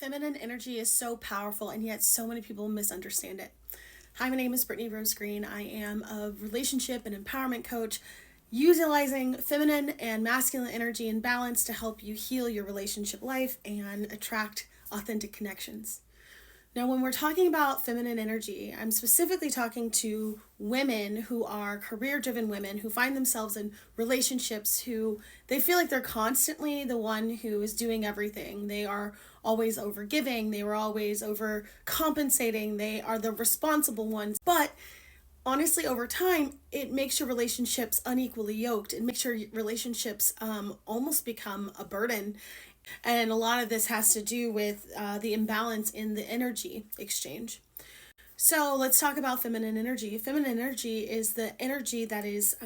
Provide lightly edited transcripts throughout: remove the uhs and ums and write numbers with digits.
Feminine energy is so powerful, and yet so many people misunderstand it. Hi, my name is Brittany Rose Green. I am a relationship and empowerment coach utilizing feminine and masculine energy in balance to help you heal your relationship life and attract authentic connections. Now, when we're talking about feminine energy, I'm specifically talking to women who are career driven women who find themselves in relationships who they feel like they're constantly the one who is doing everything. They are always over giving, they were always over compensating, they are the responsible ones. But honestly, over time, it makes your relationships unequally yoked. It makes your relationships almost become a burden. And a lot of this has to do with the imbalance in the energy exchange. So let's talk about feminine energy. Feminine energy is the energy that is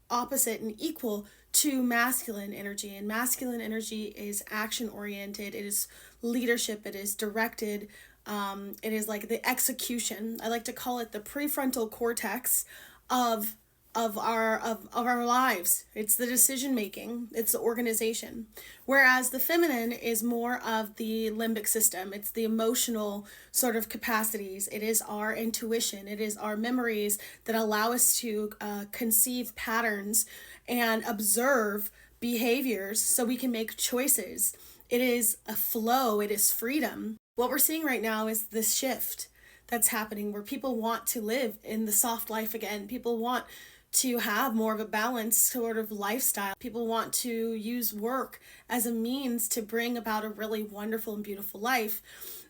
opposite and equal to masculine energy. And masculine energy is action oriented, it is leadership, it is directed, it is like the execution. I like to call it the prefrontal cortex of our lives. It's the decision making, it's the organization. Whereas the feminine is more of the limbic system. It's the emotional sort of capacities. It is our intuition. It is our memories that allow us to conceive patterns and observe behaviors so we can make choices. It is a flow. It is freedom. What we're seeing right now is this shift that's happening where people want to live in the soft life again. People want to have more of a balanced sort of lifestyle. People want to use work as a means to bring about a really wonderful and beautiful life.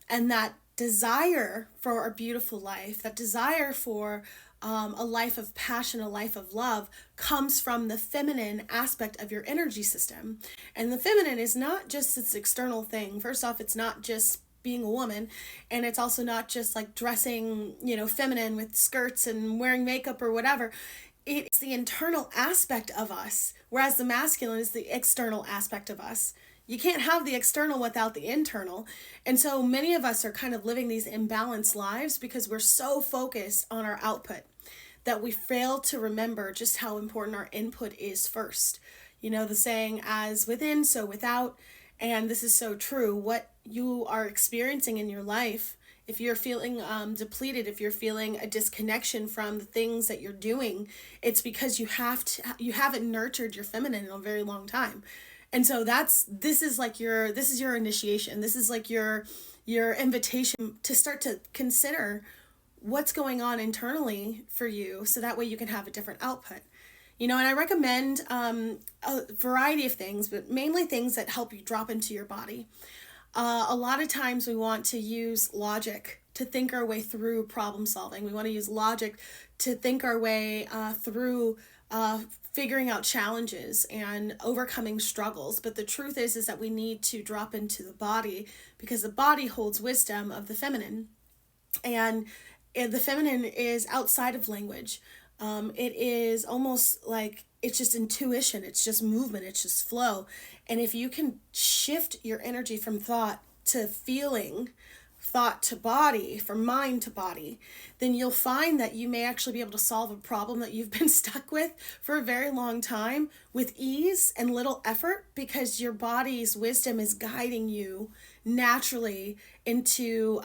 And that desire for a beautiful life, that desire for a life of passion, a life of love, comes from the feminine aspect of your energy system. And the feminine is not just this external thing. First off, it's not just being a woman, and it's also not just like dressing, feminine with skirts and wearing makeup or whatever. It's the internal aspect of us, whereas the masculine is the external aspect of us. You can't have the external without the internal. And so many of us are kind of living these imbalanced lives because we're so focused on our output that we fail to remember just how important our input is first. The saying, as within, so without. And this is so true. What you are experiencing in your life, if you're feeling depleted, if you're feeling a disconnection from the things that you're doing, it's because you haven't nurtured your feminine in a very long time. And so this is your initiation. This is like your invitation to start to consider what's going on internally for you, so that way you can have a different output. And I recommend a variety of things, but mainly things that help you drop into your body. A lot of times we want to use logic to think our way through problem solving. We want to use logic to think our way through figuring out challenges and overcoming struggles. But the truth is that we need to drop into the body, because the body holds wisdom of the feminine. And the feminine is outside of language. It is almost like it's just intuition, it's just movement, it's just flow. And if you can shift your energy from thought to feeling, thought to body, from mind to body, then you'll find that you may actually be able to solve a problem that you've been stuck with for a very long time with ease and little effort, because your body's wisdom is guiding you naturally into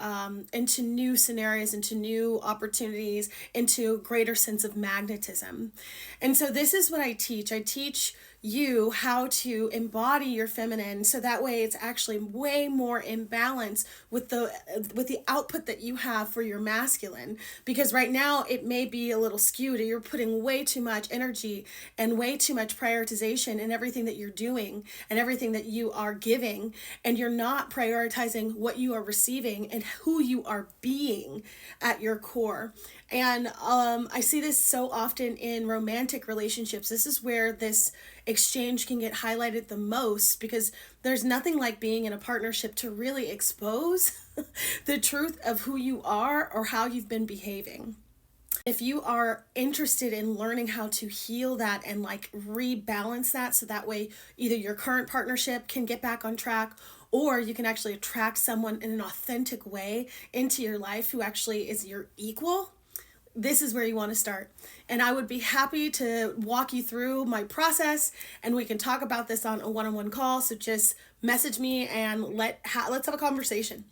new scenarios, into new opportunities, into a greater sense of magnetism. And so this is what I teach. I teach you how to embody your feminine, so that way it's actually way more in balance with the output that you have for your masculine. Because right now it may be a little skewed. You're putting way too much energy and way too much prioritization in everything that you're doing and everything that you are giving, and you're not prioritizing what you are receiving and who you are being at your core. And I see this so often in romantic relationships. This is where this exchange can get highlighted the most, because there's nothing like being in a partnership to really expose the truth of who you are or how you've been behaving. If you are interested in learning how to heal that and rebalance that, so that way either your current partnership can get back on track, or you can actually attract someone in an authentic way into your life who actually is your equal, this is where you want to start. And I would be happy to walk you through my process, and we can talk about this on a one-on-one call. So just message me and let's have a conversation.